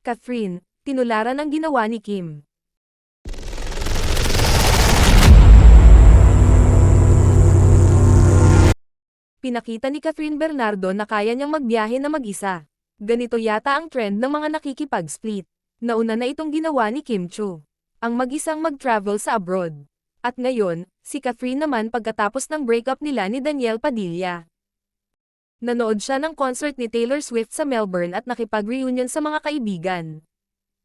Catherine, tinularan ang ginawa ni Kim. Pinakita ni Catherine Bernardo na kaya niyang magbiyahe na mag-isa. Ganito yata ang trend ng mga nakikipag-split. Nauna na itong ginawa ni Kim Chu. Ang mag-isang mag-travel sa abroad. At ngayon, si Catherine naman pagkatapos ng breakup nila ni Daniel Padilla. Nanood siya ng concert ni Taylor Swift sa Melbourne at nakipag-reunion sa mga kaibigan.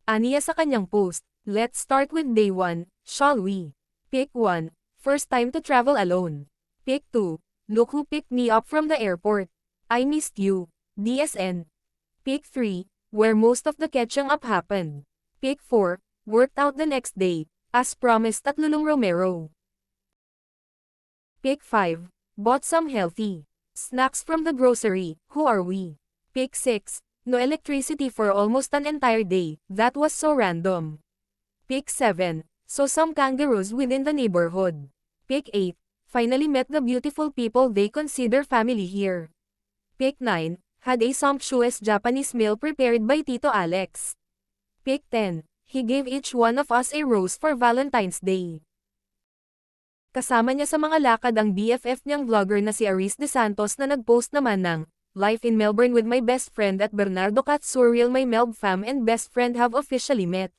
Aniya sa kanyang post, "Let's start with day 1, shall we? Pick 1, first time to travel alone. Pick 2, look who picked me up from the airport. I missed you, DSN. Pick 3, where most of the catching up happened. Pick 4, worked out the next day, as promised at Lulong Romero. Pick 5, bought some healthy snacks from the grocery, who are we? Pick 6, no electricity for almost an entire day, that was so random. Pick 7, saw some kangaroos within the neighborhood. Pick 8, finally met the beautiful people they consider family here. Pick 9, had a sumptuous Japanese meal prepared by Tito Alex. Pick 10, he gave each one of us a rose for Valentine's Day. Kasama niya sa mga lakad ang BFF niyang vlogger na si Aris De Santos na nag-post naman ng "Life in Melbourne with my best friend at Bernardo Cat Surreal. My Melb fam and best friend have officially met."